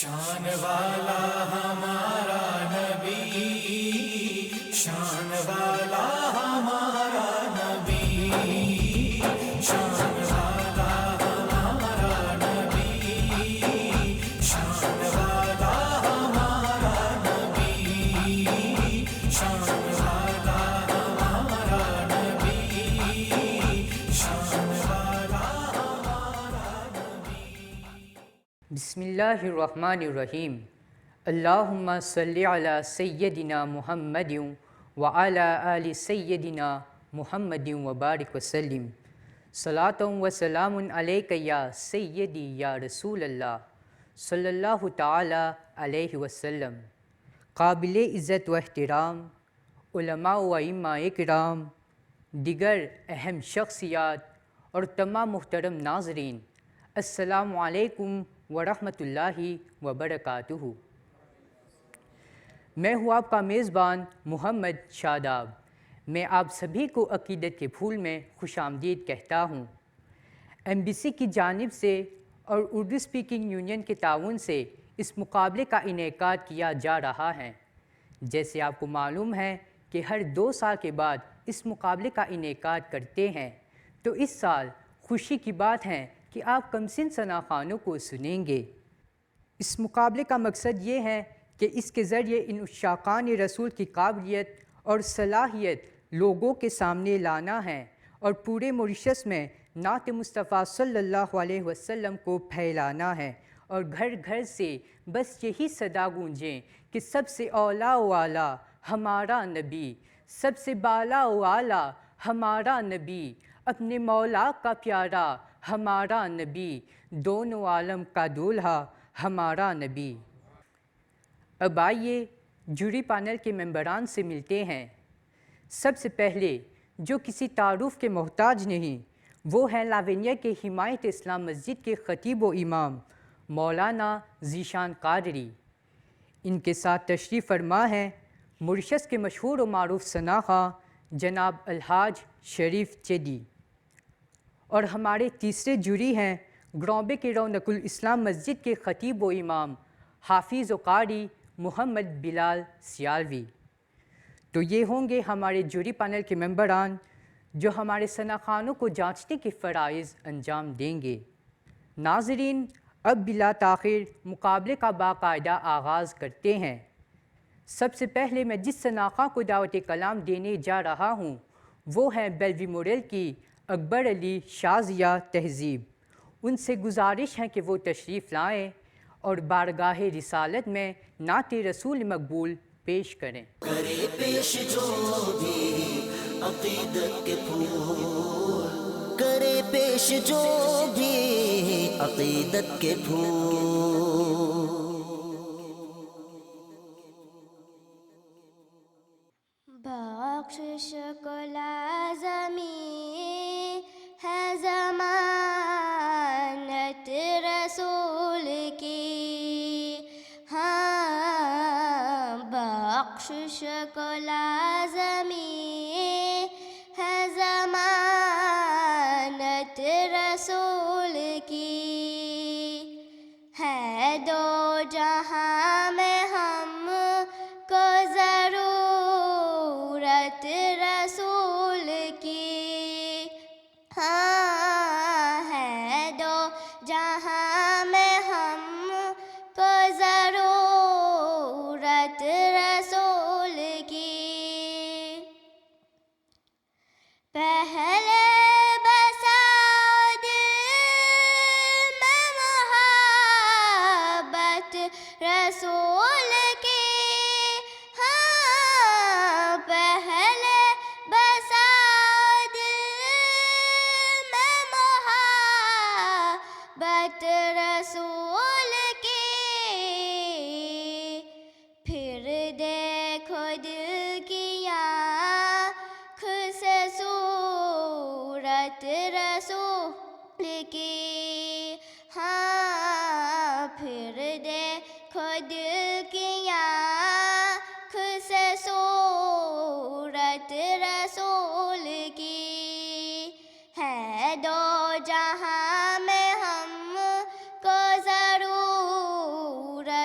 شان والا ہمارا نبی، شان والا ہمارا نبی، شان والا ہمارا نبی، شان والا ہمارا نبی، شان والا ہمارا نبی، شان والا ہمارا نبی۔ بسم اللہ الرحمن الرحیم۔ اللہم صلی علی سیدنا محمد وعلی آل سیدنا محمد وبارک وسلم۔ صلاۃ و سلام علیک یا سیدی یا رسول اللہ صلی اللہ تعالی علیہ وسلم۔ قابل عزت و احترام علماء و ائمہ کرام، دیگر اہم شخصیات اور تمام محترم ناظرین، السلام علیکم ورحمۃ اللہ وبرکاتہ۔ میں ہوں آپ کا میزبان محمد شاداب۔ میں آپ سبھی کو عقیدت کے پھول میں خوش آمدید کہتا ہوں۔ MBC کی جانب سے اور اردو اسپیکنگ یونین کے تعاون سے اس مقابلے کا انعقاد کیا جا رہا ہے۔ جیسے آپ کو معلوم ہے کہ ہر 2 سال کے بعد اس مقابلے کا انعقاد کرتے ہیں، تو اس سال خوشی کی بات ہے کہ آپ کمسن ثنا خوانوں کو سنیں گے۔ اس مقابلے کا مقصد یہ ہے کہ اس کے ذریعے ان عشاقان رسول کی قابلیت اور صلاحیت لوگوں کے سامنے لانا ہے اور پورے موریشس میں نعت مصطفیٰ صلی اللہ علیہ وسلم کو پھیلانا ہے، اور گھر گھر سے بس یہی صدا گونجیں کہ سب سے اولیٰ و اعلیٰ ہمارا نبی، سب سے بالا و اعلیٰ ہمارا نبی، اپنے مولا کا پیارا ہمارا نبی، دونوں عالم کا دولہا ہمارا نبی۔ اب آئیے جوری پینل کے ممبران سے ملتے ہیں۔ سب سے پہلے جو کسی تعارف کے محتاج نہیں، وہ ہیں لاونیہ کے حمایت اسلام مسجد کے خطیب و امام مولانا ذیشان قادری۔ ان کے ساتھ تشریف فرما ہیں موریشس کے مشہور و معروف ثنا خواں جناب الحاج شریف چیدی، اور ہمارے تیسرے جوری ہیں گرومبے کے رونق الاسلام مسجد کے خطیب و امام حافظ و قاری محمد بلال سیالوی۔ تو یہ ہوں گے ہمارے جوری پینل کے ممبران جو ہمارے ثنا خوانوں کو جانچنے کے فرائض انجام دیں گے۔ ناظرین، اب بلا تاخیر مقابلے کا باقاعدہ آغاز کرتے ہیں۔ سب سے پہلے میں جس ثنا خواں کو دعوت کلام دینے جا رہا ہوں وہ ہیں بیلوی موریل کی اکبر علی شازیہ تہذیب۔ ان سے گزارش ہے کہ وہ تشریف لائیں اور بارگاہ رسالت میں نعت رسول مقبول پیش کریں۔ کرے پیش جو بھی عقیدت کے پھول، کرے پیش جو بھی عقیدت کے پھول۔ بخشش کو لازمی ہے ضمانت رسول کی، ہاں بخشش کو لازمی ہے ضمانت رسول کی، ہے دو جہاں میں ہم کو ضرورت رسول کی، ہاں ہے دو جہاں میں ہم کو ضرورت رسول کی۔ پہلے بسا دل میں محبت رسول کی، ہاں پہلے بسا دل میں محبت رسول کی، پھر دیکھو دل کی آنکھ سے صورت رسول کی، ہاں پھر دیکھو دل کی آنکھ سے صورت رسول کی، ہے دو جہاں میں ہم کو ضرورت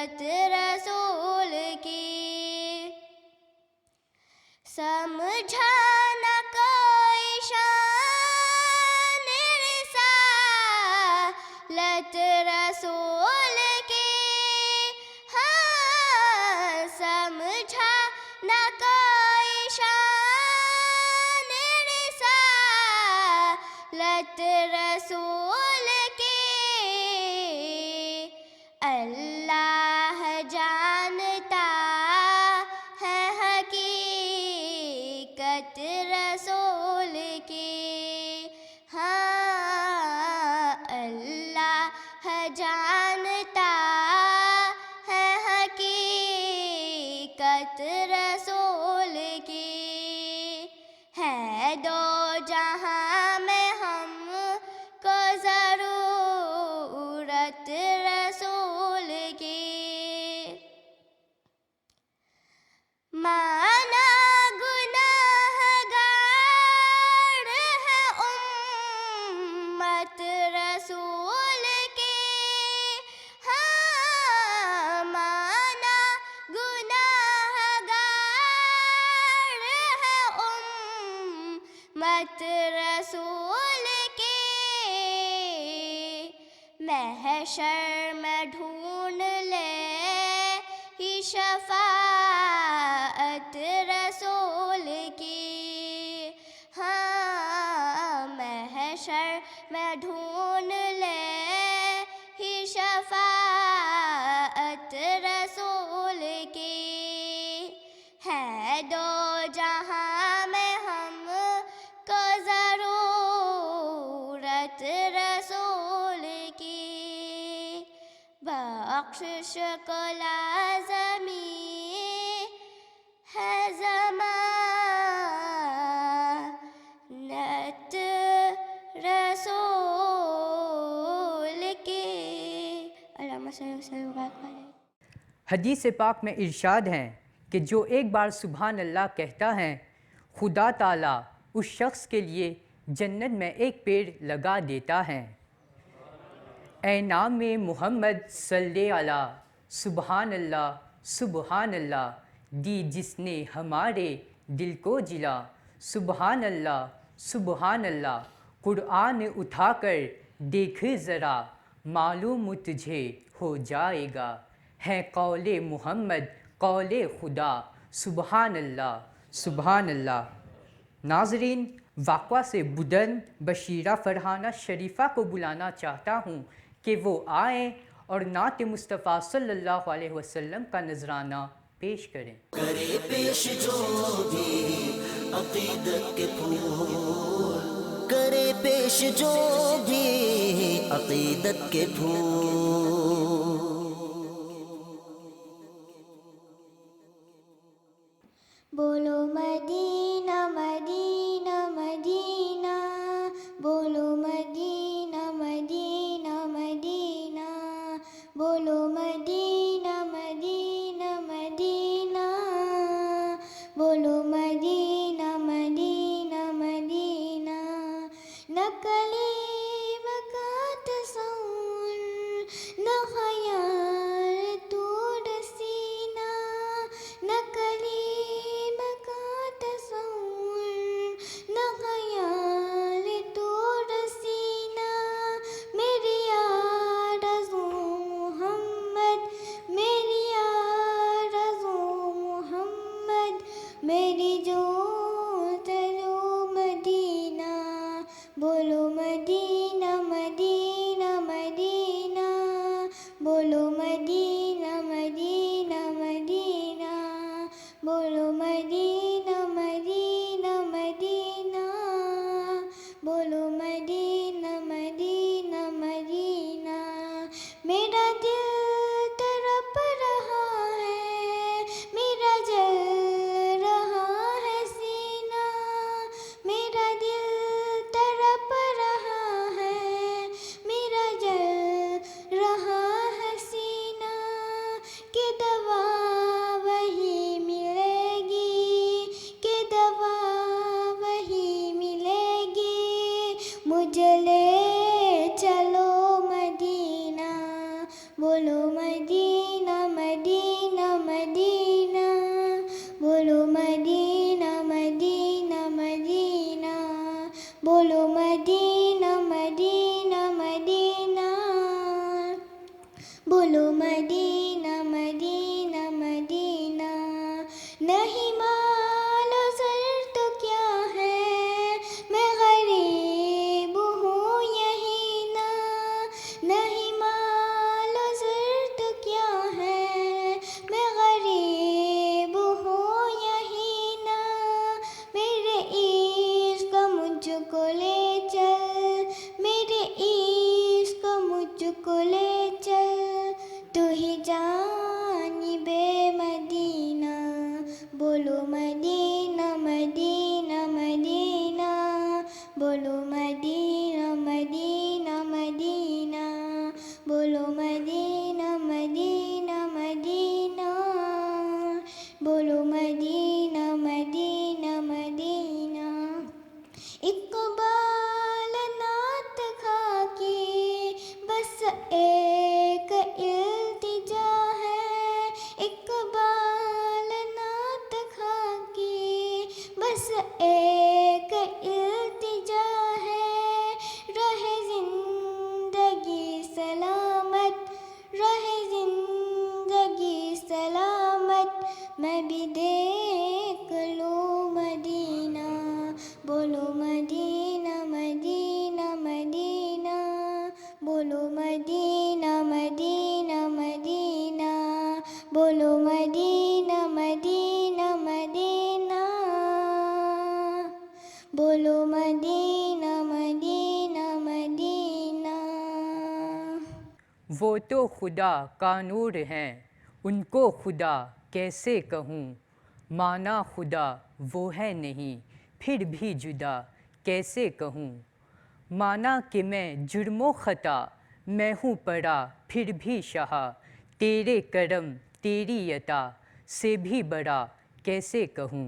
حقیقت رسول کی اللہ جانتا ہے حقیقت رسول کی ہاں اللہ جانتا ہے حقیقت رسول کی ہے دو جہاں میں ہم کو ضرورت رسول کی مانا گناہگار ہے امت رسول کی ہاں مانا گناہگار ہے امت رسول کی محشر میں ڈھونڈ لے ہی شفاعت رسول کی ہاں محشر میں ڈھونڈ لے ہی شفاعت رسول کی ہے دو جہاں میں ہم کو ضرورت رسول کی بخشش کو لازمی ہے ضمانت رسول کی اللہم صلی وسلم وبارک علیہ حدیث پاک میں ارشاد ہیں کہ جو ایک بار سبحان اللہ کہتا ہے خدا تعالیٰ اس شخص کے لیے جنت میں ایک پیڑ لگا دیتا ہے۔ اے نام محمد صلی اللہ سبحان اللہ دی جس نے ہمارے دل کو جلا سبحان اللہ قرآن اٹھا کر دیکھ ذرا معلوم تجھے ہو جائے گا ہے قول محمد قول خدا سبحان اللہ۔ ناظرین واقعہ سے بلند بشیرہ فرحانہ شریفہ کو بلانا چاہتا ہوں کہ وہ آئیں اور نعت مصطفیٰ صلی اللہ علیہ وسلم کا نذرانہ پیش کریں۔ کرے پیش جو بھی عقیدت کے پھول کرے پیش جو بھی عقیدت کے پھول بولو مدینہ مدینہ مدینہ بولو مدینہ مدینہ مدینہ بولو مدینہ مدینہ مدینہ بولو مدینہ مدینہ مدینہ نہ کلیم کا تصور نہ خیال طور سینہ نہ کلیم کا تصور نہ خیال طور سینہ میری آرزو محمد میری آرزو محمد میری جو تلو مدینہ بولو مدینہ مدینہ مدینہ بولو مدینہ مدینہ مدینہ بولو مدینہ مدینہ مدینہ بولو مدینہ مدینہ مدینہ میرا دل تڑپ رہا ہے میرا جل رہا ہے سینہ میرا دل تڑپ رہا ہے میرا جل رہا ہے سینہ کہ دوا وہی ملے گی کہ دوا وہی ملے گی مجھے لے چلو مدینہ بولو مدینہ مدینہ مدینہ بولو مدینہ مدینہ مدینہ بولو مدینہ مدینہ مدینہ بولو مدینہ مدینہ مدینہ نہیں مال و زر تو کیا ہے میں غریب ہوں بھی جانب مدینہ، بولو مدینہ مدینہ مدینہ، بولو مدینہ مدینہ مدینہ، بولو مدینہ مدینہ مدینہ، بولو مدینہ مدینہ مدینہ۔ اقبال نعت کھا کے بس ایک التجا ہے، اقبال نعت کھا کے بس ایک التجا ہے، رہے زندگی سلامت، رہے زندگی سلامت، میں بھی دیکھ لوں مدینہ، بولو مدینہ مدینہ مدینہ، بولو مدینہ مدینہ مدینہ، بولو مدینہ مدینہ مدینہ، بولو مدینہ مدینہ مدینہ۔ وہ تو خدا کا نور ہیں، ان کو خدا کیسے کہوں، مانا خدا وہ ہے نہیں، پھر بھی جدا کیسے کہوں، مانا کہ میں جرم و خطا میں ہوں پڑا پھر بھی شہا، تیرے کرم تیری عطا سے بھی بڑا کیسے کہوں۔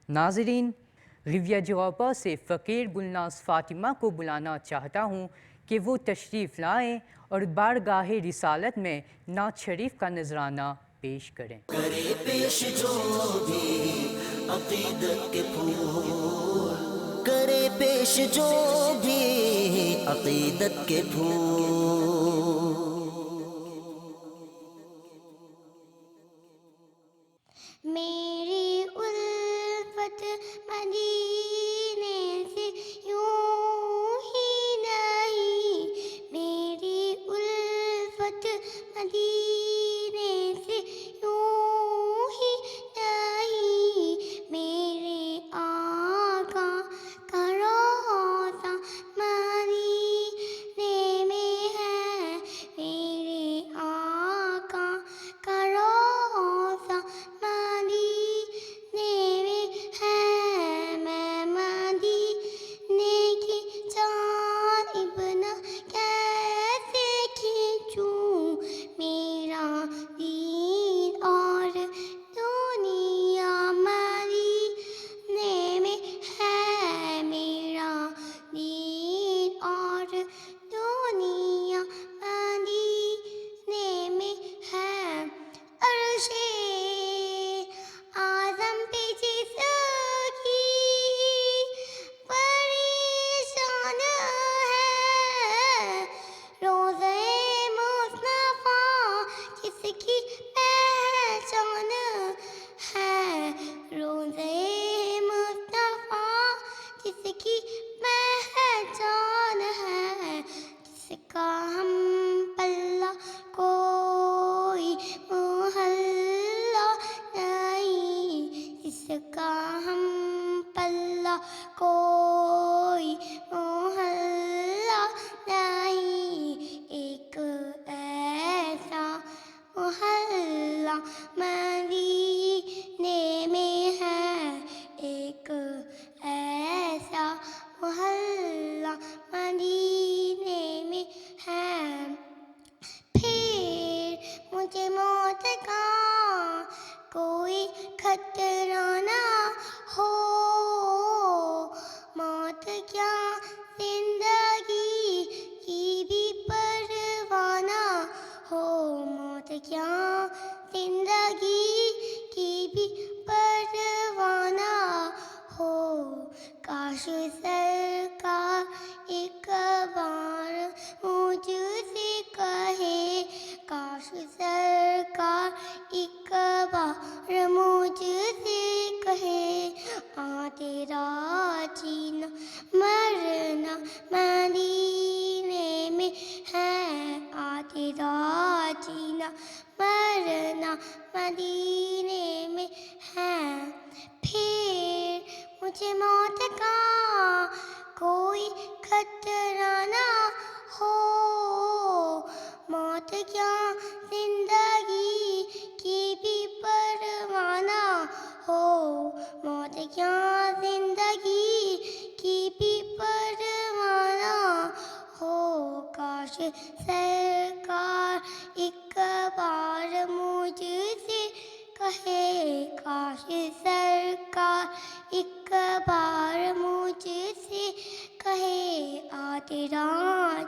ناظرین، ریویہ جوابا سے فقیر گلناز فاطمہ کو بلانا چاہتا ہوں کہ وہ تشریف لائیں اور بارگاہ رسالت میں نعت شریف کا نذرانہ پیش کریں۔ کرے پیش جو بھی عقیدت کے پھول، کرے پیش جو بھی عقیدت کے پھول۔ میری الفت مدینے سے یوں ہی نہیں، میری الفت مدینے سے یوں ہی نہیں، میرے آقا کا روضہ مدینے میں ہے، میرے آقا کا روضہ مدینے میں ہے، میں مدینے کی جانب نہ کیسے کھینچوں میرا دین اور دنیا، مدینے میں ہے میرا دین اور دنیا، مدینے میں ہے۔ عرش اعظم پہ جس کی پریشان ہے، روضہ مصطفیٰ جس کی پہچان ہے، روضہ مصطفیٰ جس کی پہچان ہے، جس کا ہم پلہ کوئی محلہ نہیں، جس کا ہم پلہ کوئی محلہ نہیں، ایک ایسا محلہ مدینے میں ہے، ایک ایسا محلہ مدینے میں ہے۔ پھر مجھے موت کا کوئی خطرہ نہ ہو، موت کیا زندگی کی بھی پرواہ نہ ہو، موت کیا زندگی کی بھی پرواہ نہ ہو، کاش سرکار ایک بار مجھ سے کہے، کاش سرکار ایک بار مجھ سے کہے، تیرا جینا مرنا مدینے میں ہے، تیرا جینا مرنا مدینے میں ہے۔ پھر مجھے موت کا کوئی خطرہ نہ ہو، موت کیا زندگی کی بھی پرواہ نہ ہو، موت کیا زندگی کی بھی پرواہ نہ ہو، کاش سرکار ایک بار مجھ سے کہے، کاش سرکار ایک بار مجھ سے کہے، آ تیرا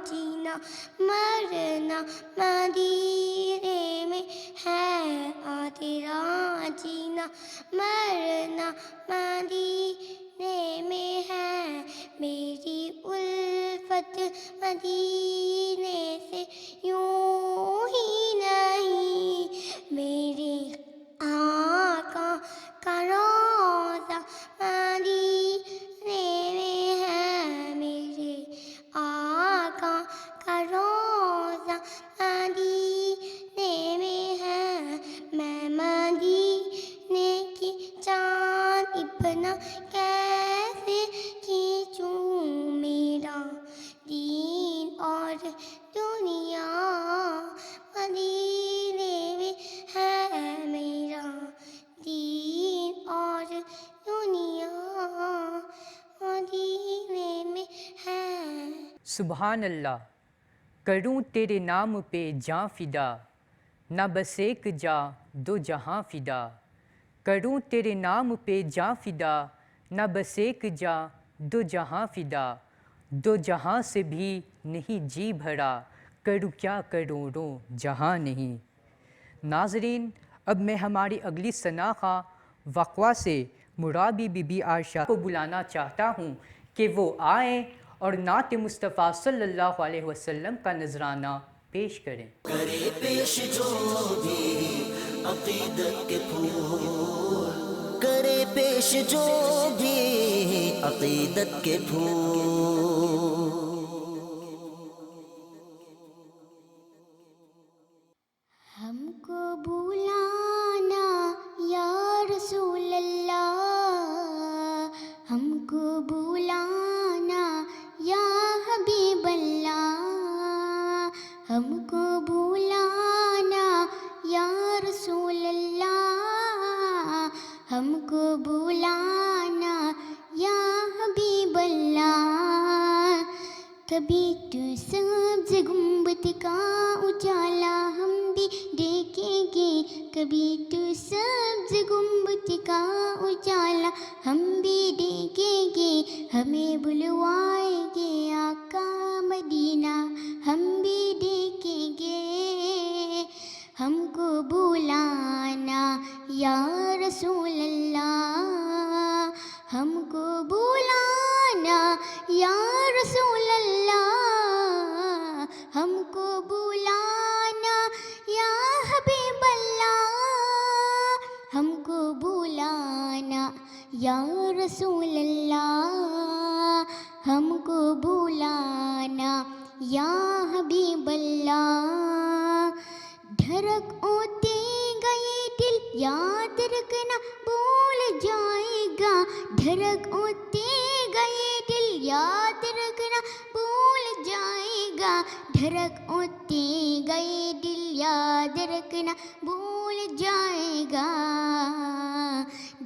جینا مرنا مدینے میں ہے، آ تیرا جینا مرنا مدینے میں ہے، میری الفت مدینے سے یوں ہی نہیں، میرے آقا کا روضہ مدینے میں ہے، میرے آقا کا روضہ مدینے میں ہے، میں مدینے کی جانب نہ کیسے کھینچوں، میرا دین اور دنیا مدینے میں ہے، میرا دین اور دنیا مدینے میں ہے۔ سبحان اللہ، کروں تیرے نام پہ جاں فدا، نہ بس ایک جا دو جہاں فدا، کروں تیرے نام پہ جاں فدا، نہ بس ایک جا دو جہاں فدا، دو جہاں سے بھی نہیں جی بھرا، کروں کیا کروڑوں جہاں نہیں۔ ناظرین، اب میں ہماری اگلی ثنا خواں وقوع سے مرابی بی بی عائشہ کو بلانا چاہتا ہوں کہ وہ آئیں اور نعت مصطفیٰ صلی اللہ علیہ وسلم کا نذرانہ پیش کریں۔ کرے پیش جو بھی عقیدت کے پھول، کرے پیش جو بھی عقیدت کے پھول، ہم کو بلانا یا رسول اللہ، ہم کو بلانا یا حبیب اللہ، ہم کو بلانا یا رسول اللہ، ہم کو بلانا یا حبیب اللہ، کبھی تو سبز گنبد کا اجالا ہم بھی دیکھیں گے، کبھی تو سبز گنبد کا اجالا ہم بھی دیکھیں گے، ہمیں بلوائیں گے آقا مدینہ ہم بھی دیکھیں گے، ہم کو بلانا یا رسول اللہ، ہم کو بلانا یا رسول اللہ، ہم کو بلانا یا حبیب اللہ، ہم کو بلانا یا رسول اللہ، ہم کو بلانا یا حبیب اللہ، دھڑک ہوتے گئے دل یاد رکھنا بھول جائے گا، دھڑک ہوتے گئے دل یاد رکھنا بھول جائے گا، دھڑک ہوتے گئے دل یاد رکھنا بھول جائے گا،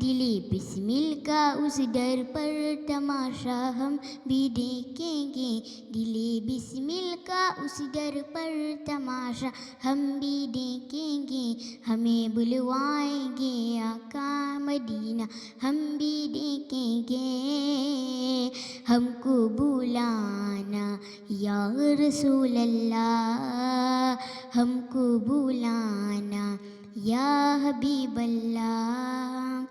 دلی بسمل کا اس در پر تماشا ہم بھی دیکھیں گے، دلی بسمل کا اس در پر تماشا ہم بھی دیکھیں گے، ہمیں بلوائیں گے آقا مدینہ ہم بھی دیکھیں گے، ہم کو بلانا یا رسول اللہ، ہم کو بلانا یا حبیب اللہ،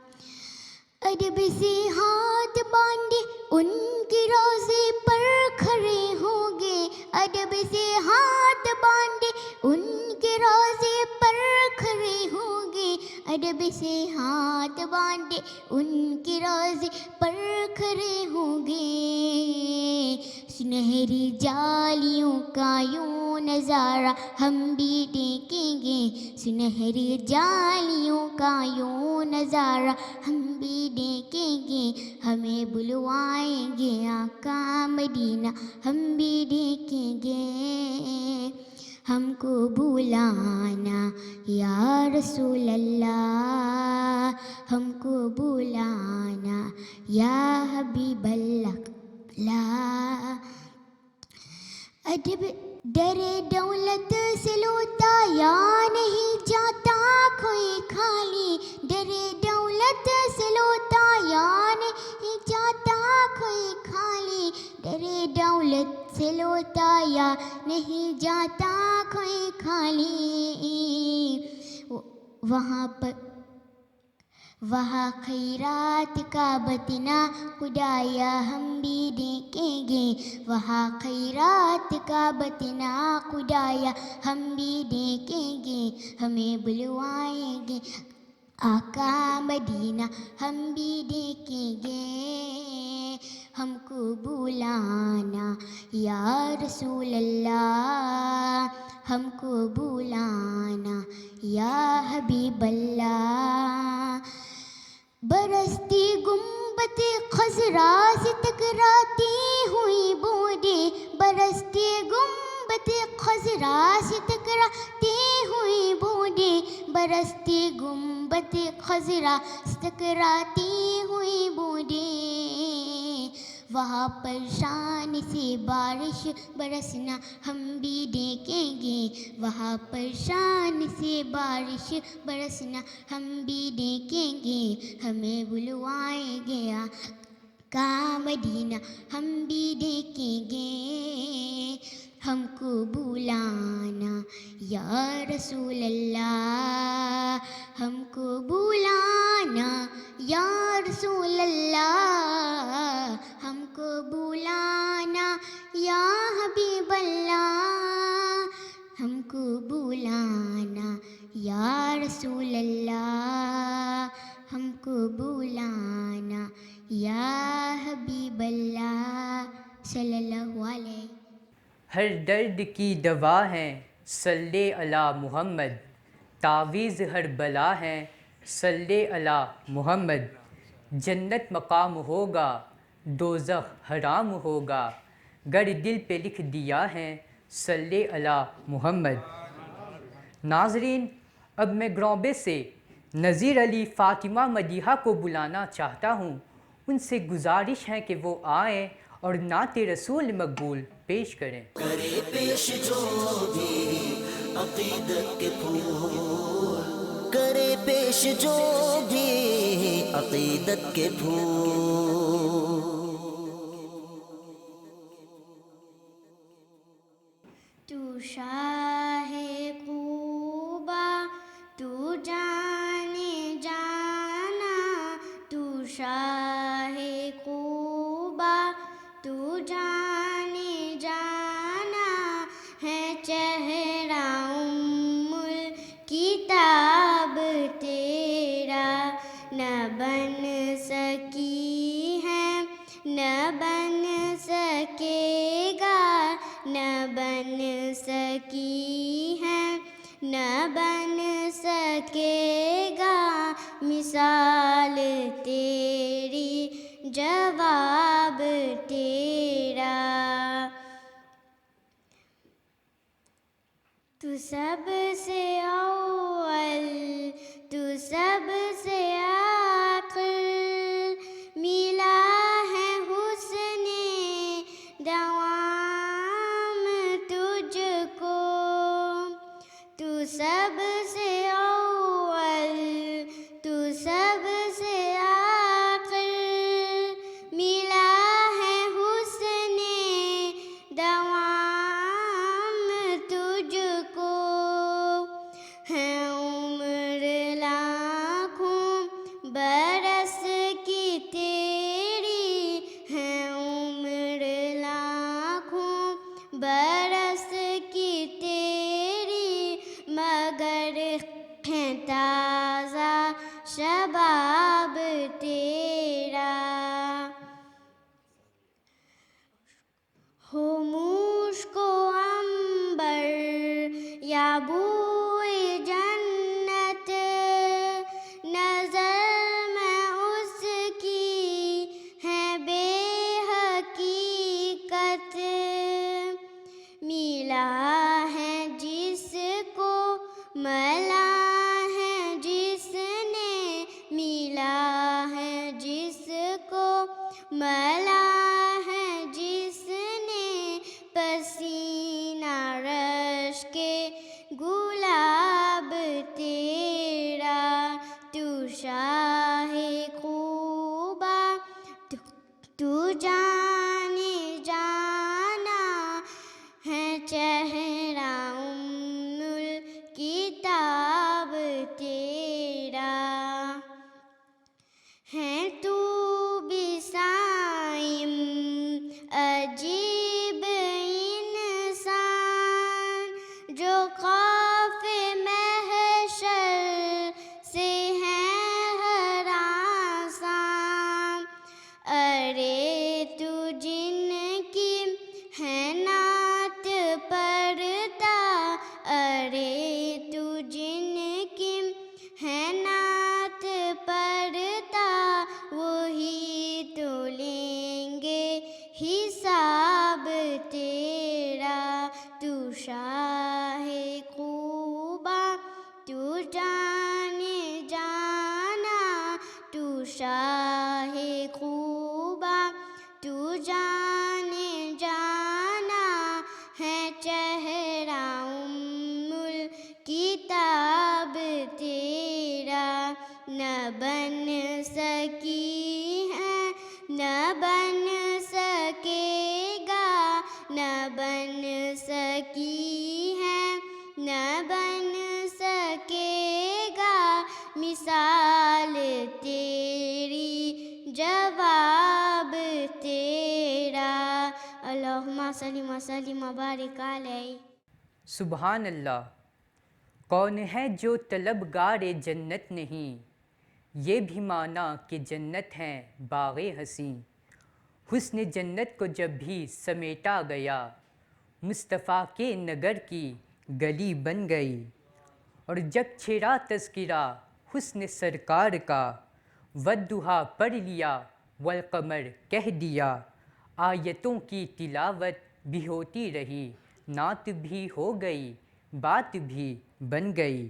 ادب سے ہاتھ باندھے ان کے روضے پر کھڑے ہوں گے، ادب سے ہاتھ باندھے ان کے روضے پر کھڑے ہوں گے، ادب سے ہاتھ باندھے ان کے روضے پر کھڑے ہوں گے، سنہری جالیوں کا یوں نظارہ ہم بھی دیکھیں گے، سنہری جالیوں کا یوں نظارہ ہم بھی دیکھیں گے، ہمیں بلوائیں گے آقا مدینہ ہم بھی دیکھیں گے، ہم کو بلانا یا رسول اللہ، ہم کو بلانا یا حبیب اللہ. ادب در دولت سے لوٹا یا نہیں جاتا کوئی خالی، در دولت سے لوٹا یا نہیں جاتا کوئی خالی، در دولت سے لوٹا یا نہیں جاتا کوئی خالی. وہاں خیرات کا بتنا خدایا ہم بھی دیکھیں گے، وہاں خیرات کا بتنا خدایا ہم بھی دیکھیں گے، ہمیں بلوائیں گے آقا مدینہ ہم بھی دیکھیں گے. ہم کو بلانا یا رسول اللہ، ہم کو بلانا یا حبیب اللہ. برستی گنبد خضرا سے ٹکراتی ہوئی بوندیں، برستی گنبد خضرا سے ٹکراتی ہوئی بوندیں، برستی گنبد خضرا سے ٹکراتی ہوئی بوندیں. وہاں پر شان سے بارش برسنا ہم بھی دیکھیں گے، وہاں پر شان سے بارش برسنا ہم بھی دیکھیں گے، ہمیں بلوائیں گے آقا مدینہ ہم بھی دیکھیں گے. ہم کو بلانا یا رسول اللہ، ہم کو بلانا یا رسول اللہ، ہم کو بلانا یا حبیب اللہ، ہم کو بلانا یا رسول اللہ، ہم کو بلانا یا حبیب اللہ صلی اللہ علیہ. ہر درد کی دوا ہے صلی علی محمد، تعویذ ہر بلا ہے صلی علی محمد. جنت مقام ہوگا دوزخ حرام ہوگا، گر دل پہ لکھ دیا ہے صلی علی محمد. ناظرین، اب میں گرانبے سے نذیر علی فاطمہ مدیحہ کو بلانا چاہتا ہوں. ان سے گزارش ہے کہ وہ آئیں اور نعت رسول مقبول پیش کریں. کرے پیش جو بھی عقیدت کے پھول، کرے پیش جو بھی عقیدت کے پھول. تو شاہ قوبا تو جانے جانا، تو شاہ قوبا تو جانے جانا، ہے چہرہ الکتاب تیرا، نہ بن سکی ہے نہ بن سکے گا، نہ بن سکی ہے نہ بن سکے گا، مثال تیری جواب تیرا. تو سب سے اول تو سب سے آخر، ملا ہے حسن دوام تجھ کو. تو سب سے اول تو سب سے آخر، ملا ہے حسن دوام تجھ کو. ہے عمر لاکھوں برس کی تیری، ہے عمر لاکھوں برس کی تیری، مگر ہے تازہ شباب تیرا. ہو مشک و عنبر یا بوئے جنت، نظر میں اس کی ہے بے حقیقت. ملا ہے جی بن سکی ہے، نہ بن سکے گا، نہ بن سکی ہے، نہ بن سکے گا مثال تیری، جواب تیرا۔ اللہم صلی وسلم وبارک علیہ۔ سبحان اللہ۔ کون ہے جو طلبگار جنت نہیں، یہ بھی مانا کہ جنت ہے باغ حسین۔ حسن جنت کو جب بھی سمیٹا گیا، مصطفیٰ کے نگر کی گلی بن گئی۔ اور جب چھیڑا تذکرہ حسن سرکار کا، والضحیٰ پڑھ لیا والقمر کہہ دیا۔ آیتوں کی تلاوت بھی ہوتی رہی، نعت بھی ہو گئی، بات بھی بن گئی۔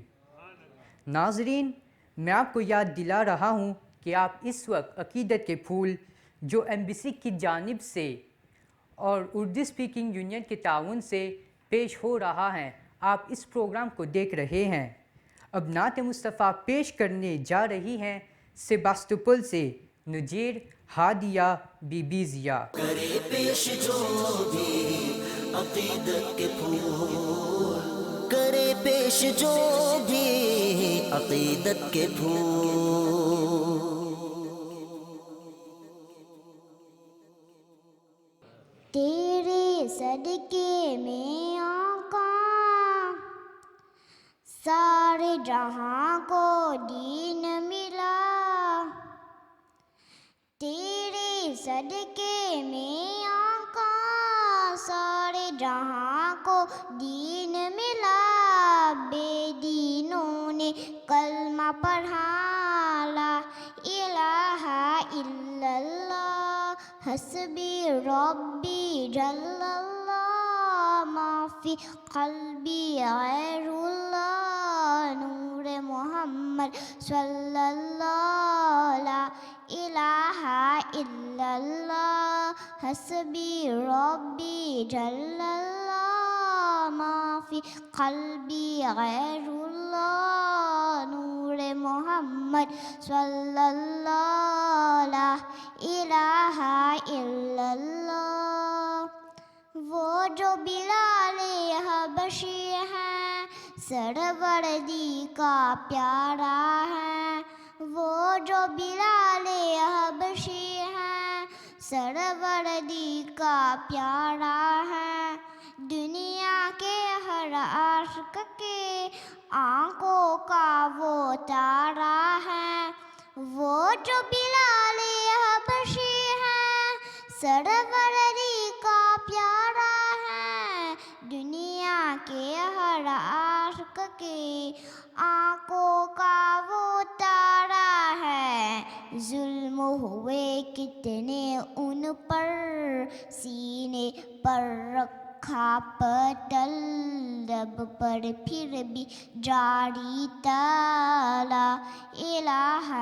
ناظرین، میں آپ کو یاد دلا رہا ہوں کہ آپ اس وقت عقیدت کے پھول جو ایمبیسی کی جانب سے اور اردو اسپیکنگ یونین کے تعاون سے پیش ہو رہا ہے، آپ اس پروگرام کو دیکھ رہے ہیں۔ اب نعت مصطفیٰ پیش کرنے جا رہی ہیں سیباستوپول سے نجیر ہادیہ بی بی ضیا۔ کرے پیش جو بھی عقیدت کے پھول، کرے پیش جو بھی عقیدت کے پھول۔ تیرے صدقے میں آقا سارے جہاں کو دین ملا، تیرے صدقے میں آقا سارے جہاں کو دین ملا۔ بے دینوں نے کلمہ پڑھا، لا الہ الا اللہ حسبی ربی جل اللہ، ما فی قلبی غیر اللہ، نور محمد صلی اللہ، لا الہ الا اللہ حسبی ربی جل اللہ، ما فی قلبی غیر اللہ، نور محمد صلی اللہ، لا الہ الا اللہ۔ وہ جو بلال حبشی ہے، سروردی کا پیارا ہے، وہ جو بلال حبشی ہے، سروردی کا پیارا ہے، دنیا کے ہر عاشق کے آنکھوں کا وہ تارا ہے، وہ جو بلال حبشی ہے، سروردی کا پیارا ہے، دنیا کے ہر عاشق کے آنکھوں کا وہ تارا ہے۔ ظلم ہوئے کتنے ان پر، سینے پر رکھا پتل، لب پر پھر بھی جاری تھا، لا الہ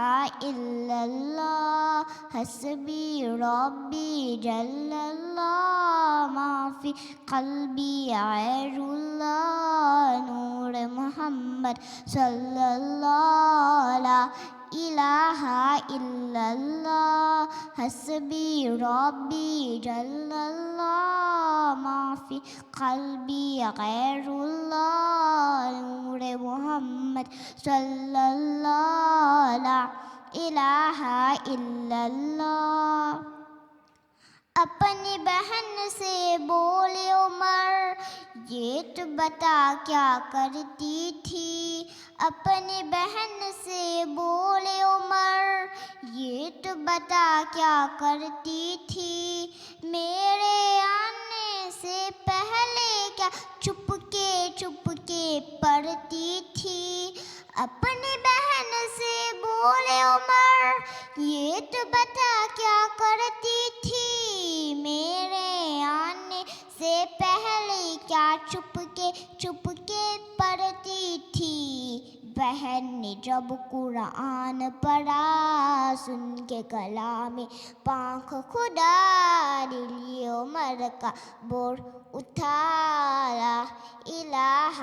الا اللہ حسبی ربی جل اللہ، ما فی قلبی غیر اللہ، نور محمد صلی اللہ، لا الہ الا اللہ حسبی ربی جل اللہ، ما فی قلبی غیر اللہ، نور محمد صلی اللہ، لا الہ الا اللہ۔ اپنی بہن سے بولے عمر، یہ تو بتا کیا کرتی تھی، اپنی بہن سے بولے عمر، یہ تو بتا کیا کرتی تھی، میرے آنے سے پہلے کیا چھپ کے پڑھتی تھی، اپنی بہن سے بولے عمر، یہ تو بتا کیا کرتی تھی، میرے آنے سے پہلے کیا چھپ کے پڑھتی تھی، بہن نے جب قرآن پڑھا، سن کے کلام پاک خدا نے لیے عمر کا بور اٹھایا. الہ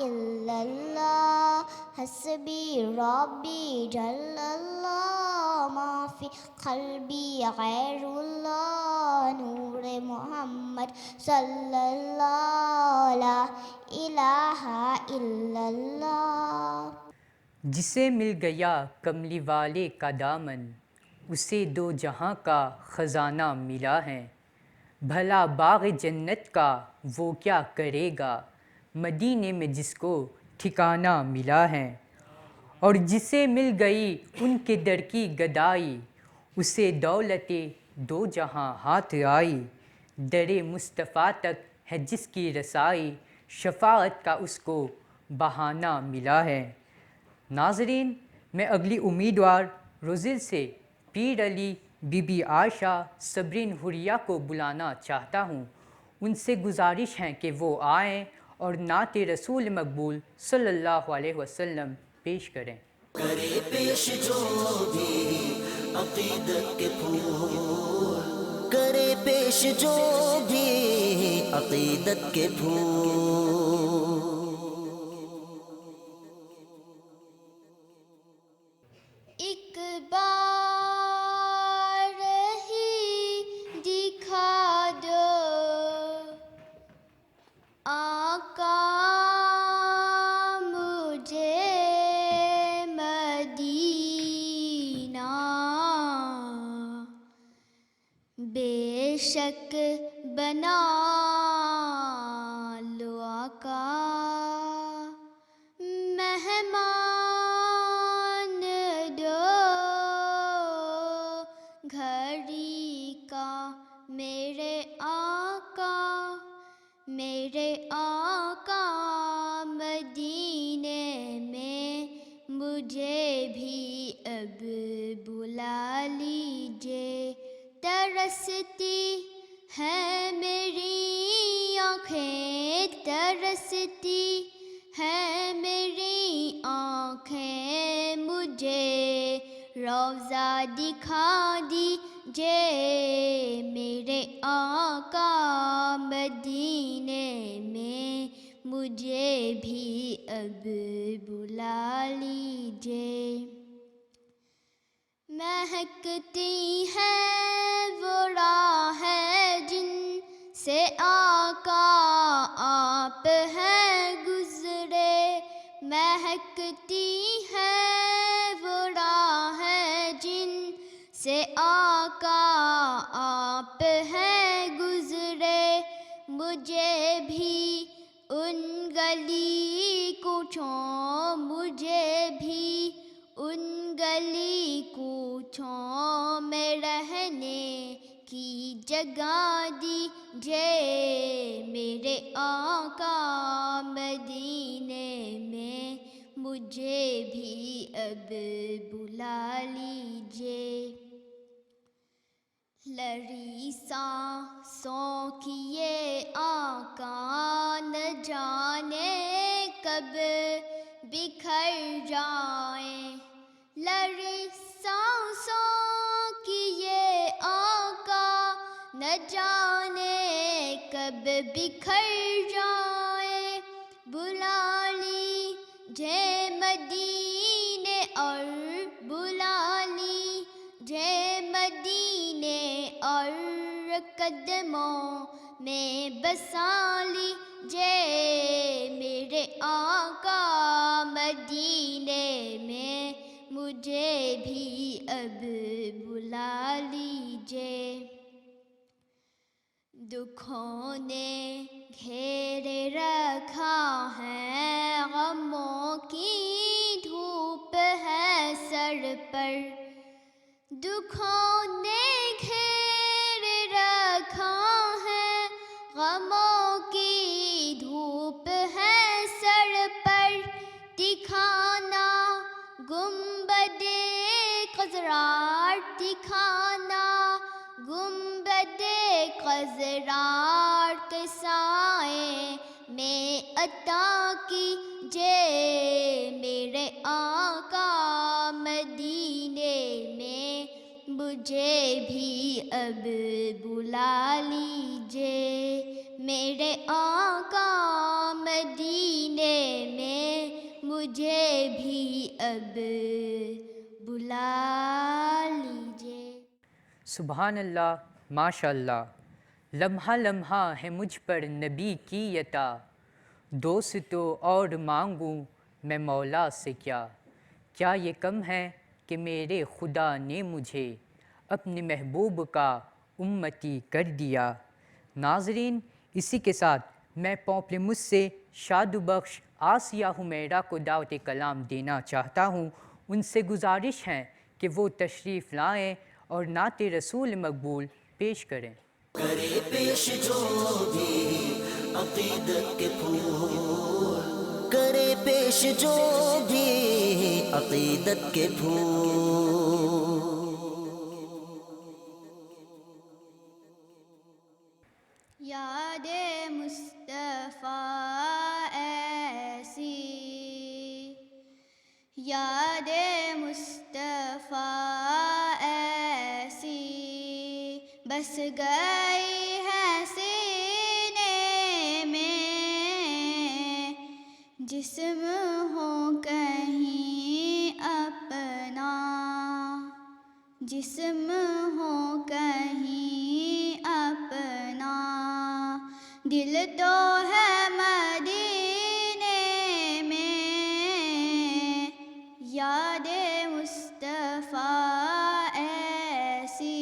الا اللہ حسبی ربی جل اللہ، ما فی قلبی غیر اللہ، نور محمد صلی اللہ، لا الہ الا اللہ. جسے مل گیا کملی والے کا دامن، اسے دو جہاں کا خزانہ ملا ہے. بھلا باغ جنت کا وہ کیا کرے گا، مدینے میں جس کو ٹھکانہ ملا ہے. اور جسے مل گئی ان کے در کی گدائی، اسے دولت دو جہاں ہاتھ آئی. در مصطفیٰ تک ہے جس کی رسائی، شفاعت کا اس کو بہانہ ملا ہے. ناظرین، میں اگلی امیدوار روزل سے پیر علی، بی بی عائشہ، صبرین حریہ کو بلانا چاہتا ہوں. ان سے گزارش ہے کہ وہ آئیں اور نعت رسول مقبول صلی اللہ علیہ وسلم پیش کریں. کرے پیش جو بھی عقیدت کے پھول، کرے پیش جو بھی عقیدت کے پھول. ایک بار ہی دکھا دو آقا مجھے مدینہ، بے شک بنا لو آقا مہمان دو گھڑی کا میرے آقا، میرے آقا مدینے میں مجھے بھی اب بلا لیجے. ترستی ہے میری آنکھیں، ترستی ہے میری آنکھیں، مجھے روضہ دکھا دیجے میرے آقا مدینے میں مجھے بھی اب بلا لیجے. مہکتی ہے وہ راہ جن سے آقا آپ ہیں گزرے، مہکتی ہے وہ راہ جن سے آقا آپ ہیں گزرے. مجھے بھی ان گلی کوچوں، مجھے بھی ان گلی کوچوں میں رہنے کی جگہ دیجے میرے آقا مدینے میں مجھے بھی اب بلا لیجے. لڑی سانسوں کی یہ آقا نہ جانے کب بکھر جائیں، لڑی سانسوں کی یہ آقا نہ جانے کب بکھر جائیں. بلا لیجے مدینے اور بلا لیجے مدینے اور قدموں میں بسا لیجے میرے آقا مدینے میں مجھے بھی اب بلا لیجے. دکھوں نے گھیرے رکھا ہے، غموں کی دھوپ ہے سر پر، دکھوں نے گھیرے رکھا ہے، غموں کی دھوپ ہے سر پر. دکھانا گنبد قذرات، دکھانا گنبد قذرات کے سائے میں عطا کیجے میرے آقا مدینے میں مجھے بھی اب بلا لیجے میرے آقا مدینے میں مجھے بھی اب بلا لیجے۔ سبحان اللہ، ماشاء اللہ۔ لمحہ لمحہ ہے مجھ پر نبی کی عطا، دوست تو اور مانگوں میں مولا سے کیا، کیا یہ کم ہے کہ میرے خدا نے مجھے اپنے محبوب کا امتی کر دیا۔ ناظرین، اسی کے ساتھ میں پومپلیموس سے شادو بخش آسیہ حمیرہ کو دعوت کلام دینا چاہتا ہوں۔ ان سے گزارش ہے کہ وہ تشریف لائیں اور نعت رسول مقبول پیش کریں۔ کرے پیش جو بھی عقیدت کے پھول، کرے پیش جو بھی عقیدت کے پھول۔ یاد مصطفیٰ ایسی، یاد مصطفیٰ ایسی بس گئی ہے سینے میں، جسم ہو کہیں اپنا، جسم ہو کہیں اپنا، دل تو ہے مدینے میں، یاد مصطفیٰ ایسی۔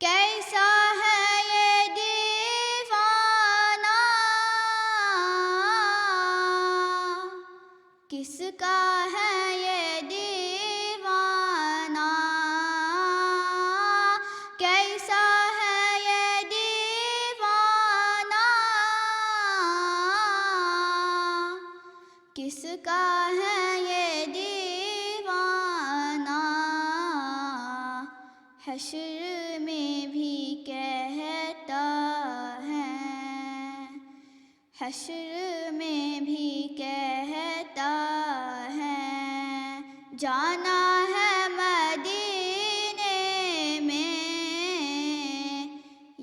کیسا ہے یہ دیوانہ، کس کا ہے یہ دیوانہ، کیسا ہے یہ دیوانہ، کس کا ہے یہ دیوانہ، حشر میں بھی کہتا ہے، حشر میں بھی کہتا ہے، جانا ہے مدینے میں،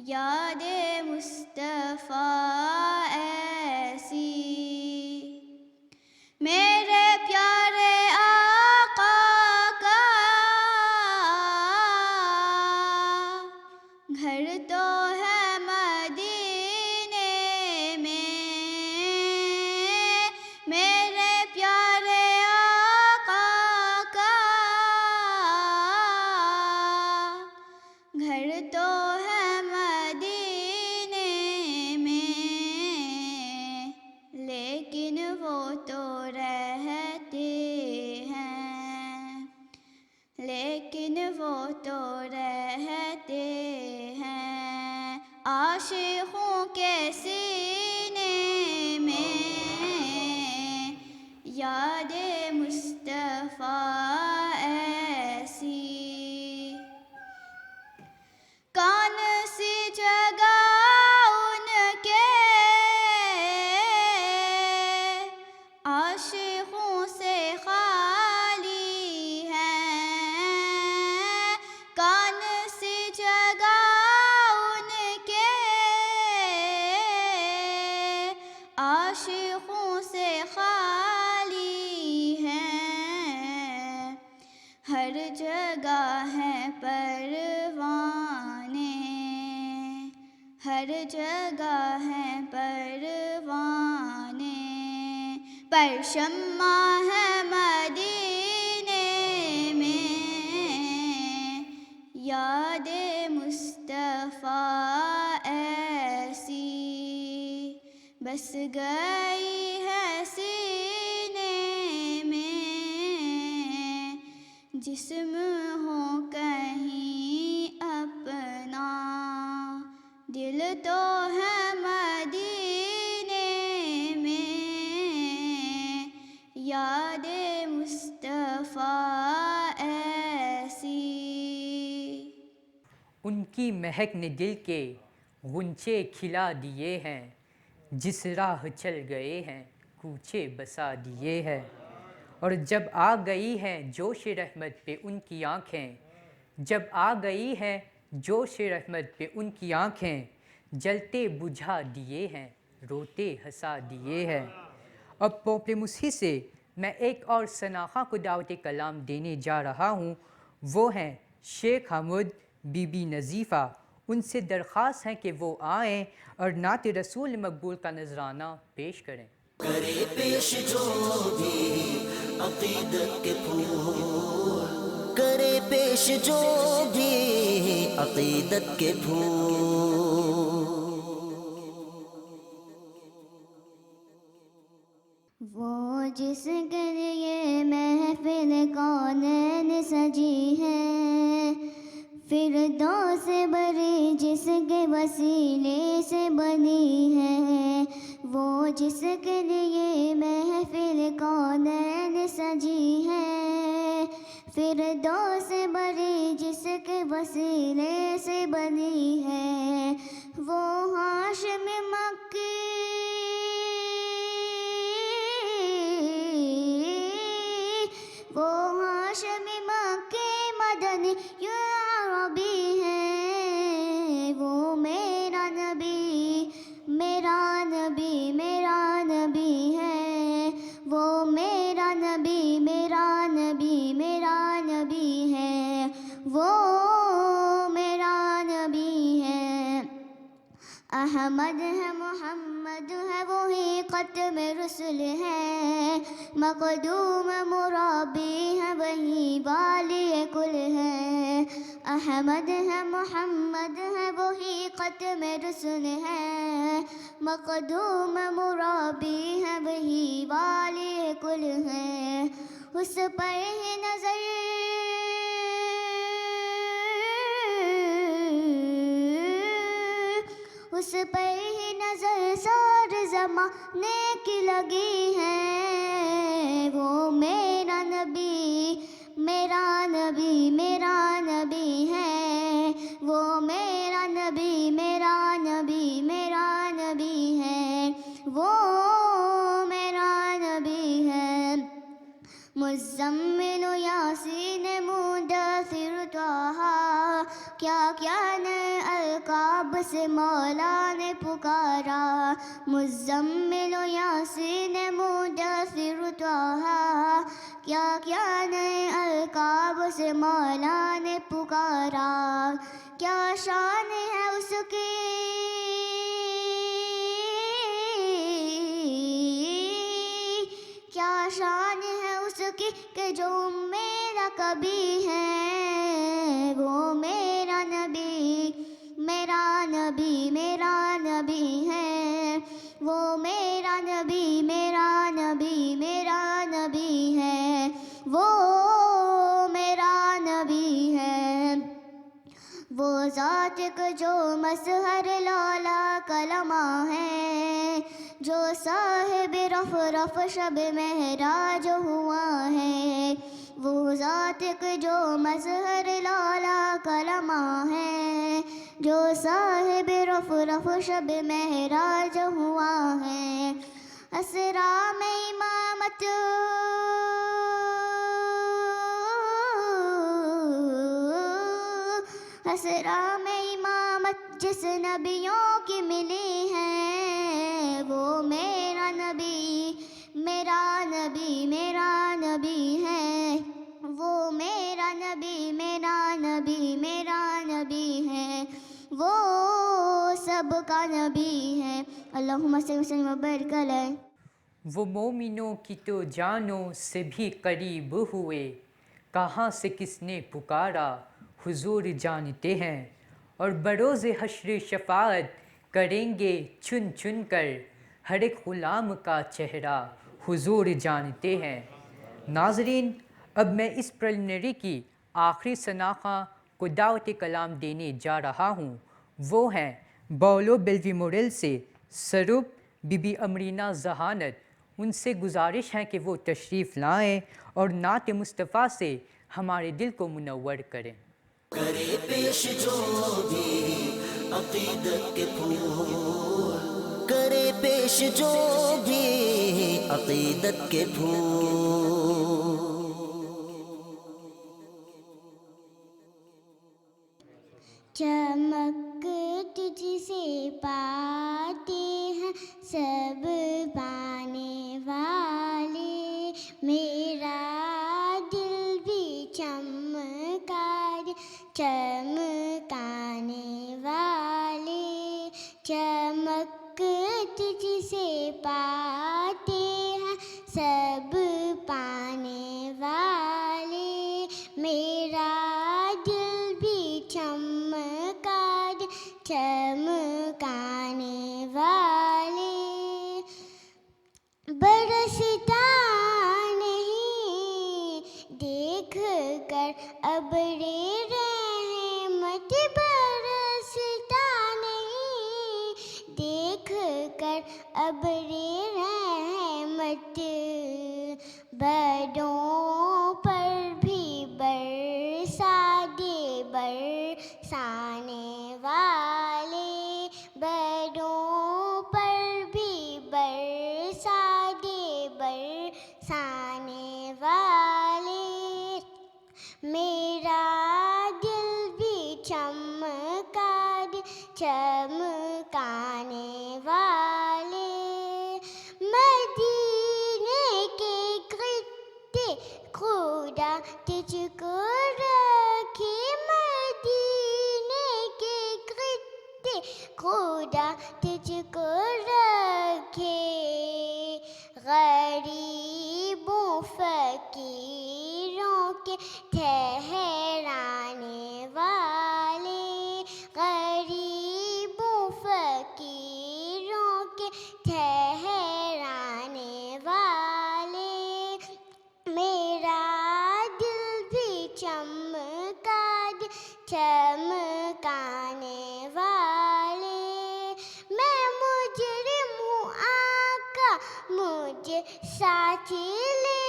یاد مصطفیٰ ایسی۔ میرے پیارے آقا کا گھر تو ہے مدینے میں، میرے پیارے آقا کا گھر تو ہے مدینے میں، لیکن وہ تو رہتے ہیں، لیکن وہ تو رہتے ہیں عاشقوں کے سینے میں، یاد مصطفیٰ ایسی۔ کون سی جگہ ان کے عاشقوں سے خالی ہے، کون سی جگہ ان کے عاشقوں سے خالی ہے، ہر جگہ ہے پروانے، ہر جگہ ہے پروانے، پر شمع ہے مدینے میں، یاد مصطفیٰ ایسی بس گئی ہے سینے میں، جسم ہو کہیں اپنا، دل تو ہے مدینے میں، یاد مصطفیٰ ایسی۔ ان کی مہک نے دل کے غنچے کھلا دیے ہیں، جس راہ چل گئے ہیں کوچے بسا دیے ہیں۔ اور جب آ گئی ہے جوش رحمت پہ ان کی آنکھیں، جب آ گئی ہے جوش رحمت پہ ان کی آنکھیں، جلتے بجھا دیے ہیں روتے ہنسا دیے ہیں۔ اب پوپلے سے میں ایک اور شناخواں کو دعوت کلام دینے جا رہا ہوں، وہ ہیں شیخ حمود بی بی نظیفہ۔ ان سے درخواست ہے کہ وہ آئیں اور نعت رسول مقبول کا نذرانہ پیش کریں۔ کرے پیش جو بھی عقیدت کے پھول، کرے پیش جو بھی عقیدت کے پھول۔ وہ جس کے لیے محفل کونین سجی ہے، فردوس بری جس کے وسیلے سے بنی ہے، وہ جس کے لیے محفل کونین سجی ہے، فردوس بری جس کے وسیلے سے بنی ہے، وہ ہاشم مکی، وہ ہاشم مکی مدنی یا عربی ہے، وہ میرا نبی میرا نبی میرا نبی ہے، وہ میرا نبی میرا نبی میرا نبی ہے، وہ میرا نبی ہے۔ احمد ہے محمد ہے وہی ختم رسل ہے، مقدوم مرابی ہے وہی والی کل ہے، احمد ہے محمد ہے وہی ختم رسل ہے، مقدوم مرابی ہے وہی والی کل ہے، اس پر ہی نظر اس پر ہی نظر سار زمانے کی لگی ہے، وہ میرا نبی میرا نبی میرا نبی ہے، وہ میرا نبی میرا نبی میرا نبی ہے، وہ میرا نبی ہے۔ مزمل یاسین مدثر طہ، کیا کیا نئے القاب سے مولا نے پکارا، مزمل یاسین مدثر طہ، کیا کیا نئے القاب سے مولا نے پکارا، کیا شان ہے اس کی کیا شان ہے اس کی کہ جو میرا کبھی ہے، وہ میرا نبی میرا نبی میرا نبی ہے، وہ میرا نبی میرا نبی میرا نبی ہے، وہ میرا نبی ہے۔ وہ ذات کو جو مظہر لالا کلمہ ہے، جو صاحب رف رف شب معراج ہوا ہے، وہ ذات کو جو مظہر لالا کلمہ ہے، جو صاحب رف رف شب معراج ہوا ہے، اسرا میں امامت اسرا میں امامت جس نبیوں کی ملی ہے، وہ میرا نبی میرا نبی میرا نبی ہے، وہ میرا نبی میرا نبی میرا نبی ہے، وہ سب کا نبی ہے۔ اللہم صلی وسلم و بارک علیہ۔ وہ مومنوں کی تو جانوں سے بھی قریب ہوئے، کہاں سے کس نے پکارا حضور جانتے ہیں، اور بروز حشر شفاعت کریں گے چن چن کر، ہر ایک غلام کا چہرہ حضور جانتے ہیں۔ ناظرین، اب میں اس پریلیمنری کی آخری شناخواں کو دعوت کلام دینے جا رہا ہوں، وہ ہیں باولو بیلوی موریل سے سروپ بی بی امرینا ذہانت۔ ان سے گزارش ہے کہ وہ تشریف لائیں اور نعت مصطفیٰ سے ہمارے دل کو منور کریں۔ کرے پیش جو بھی عقیدت کے پھول کرے پیش جو بھی عقیدت کے پھول. چمک تجھ سے پاتے ہیں سب پانے والے، میرا دل بھی چمکا دے چمکانے والے. چمک تجھ سے پاتے ہیں سب پانے والے، میرا دل بھی چمکا دے چمکانے والے. برستا نہیں دیکھ کر ابر رحمت، برستا نہیں دیکھ کر ابر رحمت، بڑوں پر بھی برسا دے برسانے والے، بڑوں پر بھی برسا دے برسانے والے. میرا دل بھی چمکا دے چمکانے والے. مدینے کے خطے خدا تجھ کو رکھے، مدینے کے خطے خدا تجھ کو رکھے. غریبوں فقیروں کے ٹھہرانے والے، غریبوں فقیروں کے ٹھہرانے والے. میرا دل بھی چمکا دے چمکانے والے. میں مجرم ہوں آقا مجھے ساتھ لے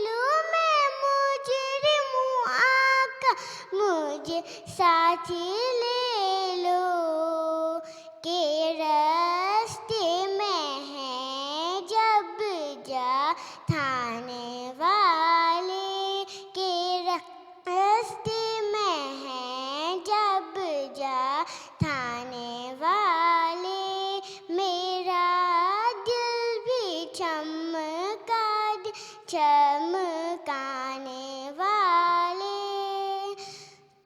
لو، میں مجرم ہوں آقا مجھے ساتھ لے لو. کہ راستے میں ہیں جب جا تھانے والے، کہ راستے میں ہیں جب جا تھانے والے. میرا دل بھی چمکا دے چمکانے والے.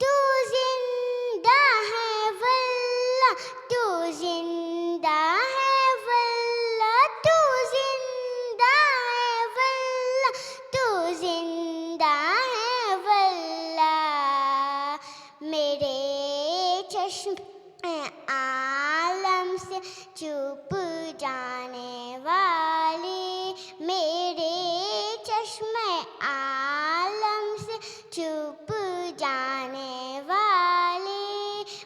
تو زندہ ہے واللہ تو زندہ ہے واللہ، تو زندہ ہے واللہ تو زندہ ہے واللہ. میرے چشم عالم سے چھپ جانے والے، میرے چشم عالم سے چھپ جانے والے.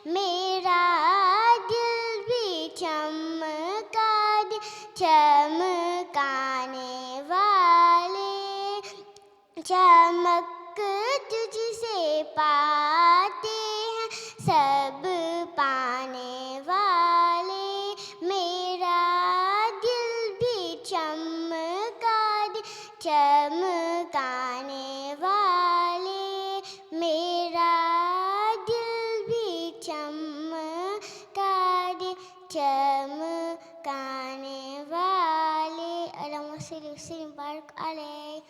میرا دل بھی چمکا دے چمکانے والے. چمک تجھ سے پاتے ہیں سب پانے والے، میرا دل بھی چمکا دے چمکانے والے. میرا دل بھی چمکا دے چمکانے والے. اللہم صلی وسلم بارک علیہ.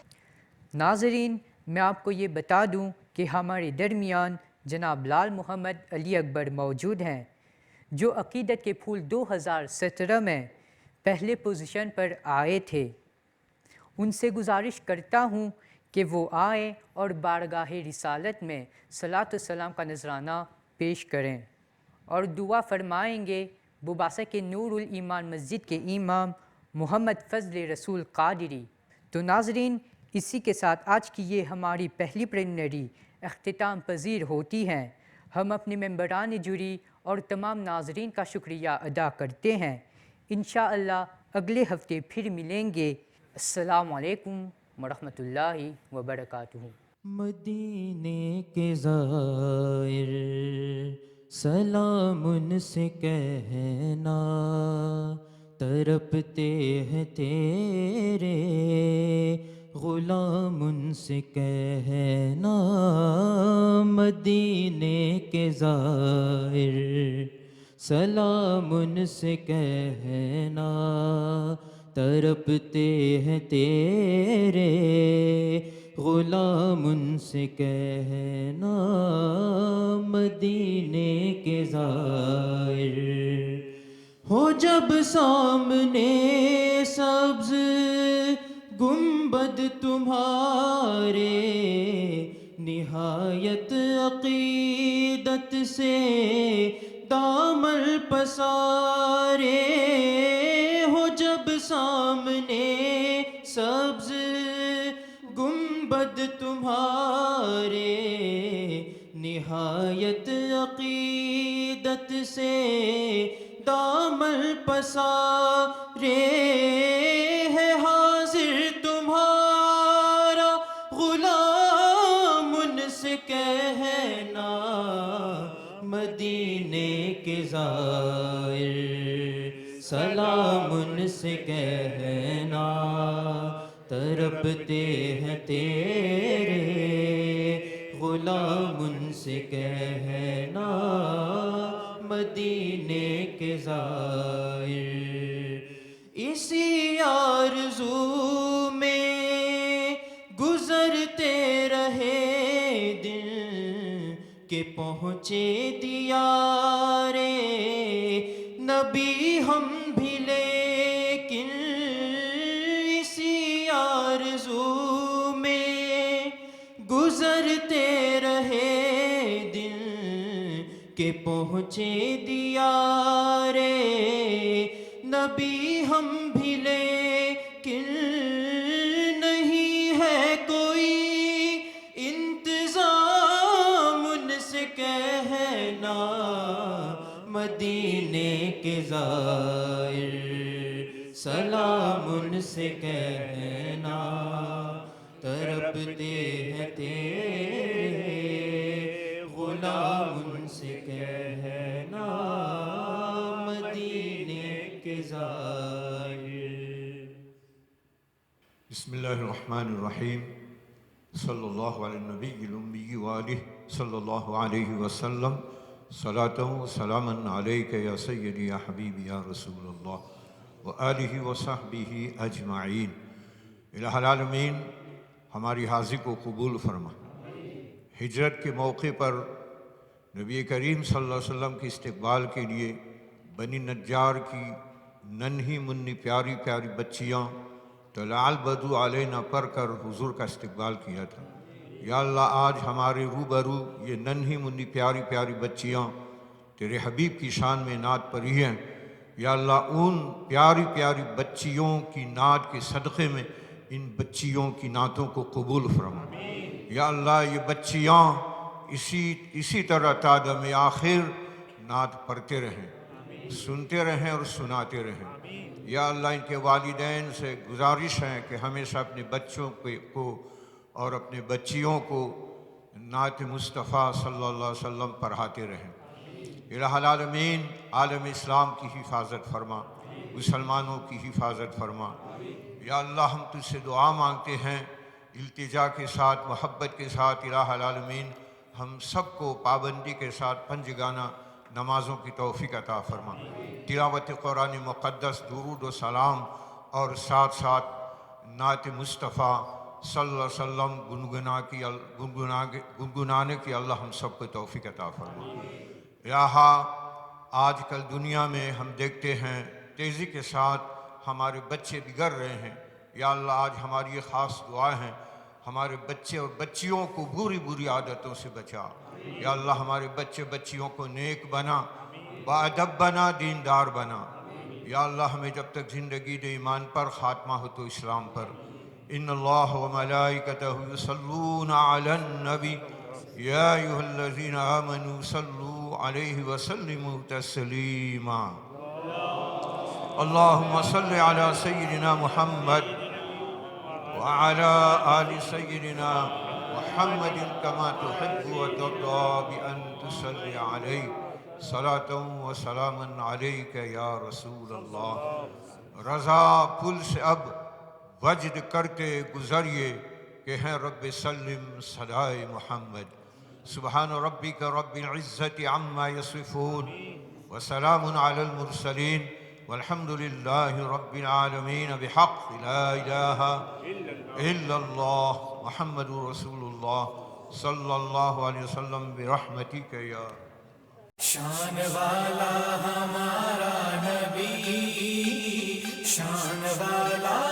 ناظرین، میں آپ کو یہ بتا دوں کہ ہمارے درمیان جناب لال محمد علی اکبر موجود ہیں، جو عقیدت کے پھول 2017 میں پہلے پوزیشن پر آئے تھے. ان سے گزارش کرتا ہوں کہ وہ آئیں اور بارگاہ رسالت میں صلاۃ و سلام کا نذرانہ پیش کریں اور دعا فرمائیں گے بباسا کے نور الایمان مسجد کے امام محمد فضل رسول قادری. تو ناظرین، اسی کے ساتھ آج کی یہ ہماری پہلی پریلیمنری اختتام پذیر ہوتی ہیں. ہم اپنے ممبران جوری اور تمام ناظرین کا شکریہ ادا کرتے ہیں. انشاءاللہ اگلے ہفتے پھر ملیں گے. السلام علیکم ورحمۃ اللہ وبرکاتہ. مدینے کے زائر سلام ان سے کہنا تڑپتے ہیں تیرے غلام، ان سے کہنا مدینے کے زائر، سلام ان سے کہنا تڑپتے ہیں تیرے غلام، ان سے کہنا مدینے کے زائر، ہو جب سامنے سبز گنبد تمہارے نہایت عقیدت سے دامن پسارے، ہو جب سامنے سبز گنبد تمہارے نہایت عقیدت سے دامن پسارے، ہے حاضر تمہارا غلام، ان سے کہنا مدینے کے زائر، سلام ان سے کہنا تڑپتے ہیں تیرے غلام، ان سے کہنا مدینے کے زائر، اسی آرزو میں گزرتے رہے دن کہ پہنچے دیار نبی ہم بھی، لیکن اسی آرزو میں گزرتے رہے دن کہ پہنچے دیار نبی ہم بھی، لیکن نہیں ہے کوئی انتظام، ان سے کہنا مدینے کے زائر، سلام ان سے کہنا تڑپتے ہیں تیرے غلام، ان سے کہنا مدینے کے زائر۔ بسم اللہ الرحمن الرحیم، صلی اللہ علی النبی الامی وآلہ صلی اللہ علیہ وسلم، صلاۃ و سلاما علیک یا سیدی یا حبیبی یا رسول اللہ وآلہ وصحبہ اجمعین۔ الہ العالمین ہماری حاضری کو قبول فرما۔ ہجرت کے موقع پر نبی کریم صلی اللہ علیہ وسلم کے استقبال کے لیے بنی نجار کی ننھی منی پیاری پیاری بچیاں طلع البدر علینا پڑھ کر حضور کا استقبال کیا تھا۔ یا اللہ آج ہمارے روبرو یہ ننھی منی پیاری پیاری بچیاں تیرے حبیب کی شان میں نعت پڑھی ہیں، یا اللہ ان پیاری پیاری بچیوں کی نعت کے صدقے میں ان بچیوں کی نعتوں کو قبول فرما۔ یا اللہ یہ بچیاں اسی طرح تا دم آخر نعت پڑھتے رہیں، سنتے رہیں اور سناتے رہیں۔ یا اللہ ان کے والدین سے گزارش ہے کہ ہمیشہ اپنے بچوں کو اور اپنے بچیوں کو نعت مصطفیٰ صلی اللہ علیہ وسلم پڑھاتے رہیں۔ الہ العالمین عالم اسلام کی حفاظت فرما، مسلمانوں کی حفاظت فرما۔ یا اللہ ہم تجھ سے دعا مانگتے ہیں التجا کے ساتھ، محبت کے ساتھ، الہ العالمین ہم سب کو پابندی کے ساتھ پنجگانہ نمازوں کی توفیق عطا فرما، تلاوت قرآن مقدس، درود و سلام اور ساتھ ساتھ نعت مصطفیٰ صلی اللہ علیہ وسلم گنگنانے کی اللہ ہم سب کو توفیق عطا فرما۔ یہاں آج کل دنیا میں ہم دیکھتے ہیں تیزی کے ساتھ ہمارے بچے بگڑ رہے ہیں۔ یا اللہ آج ہماری یہ خاص دعا ہے، ہمارے بچے اور بچیوں کو بری عادتوں سے بچا۔ یا اللہ ہمارے بچے بچیوں کو نیک بنا، باادب بنا، دیندار بنا۔ یا اللہ ہمیں جب تک زندگی دے ایمان پر، خاتمہ ہو تو اسلام پر۔ ان اللہ و ملائکتہ یصلون علی النبی یا ایھا الذین آمنوا صلوا علیہ وسلموا تسلیما۔ اللہم صل علی سیدنا محمد وعلی آل سیدنا محمد کما تحب وترضى بأن تصلي عليه صلاۃ و سلام علیک یا رسول اللہ۔ رضا پل سے اب وجد کرتے گزریے کہ ہیں رب سلم صدائے محمد۔ سبحان ربک رب العزت عما یصفون وسلام علی المرسلین والحمد للہ رب العالمین بحق لا الہ الا اللہ محمد رسول اللہ صلی اللہ علیہ وسلم برحمتک یا شان والا ہمارا نبی، شان والا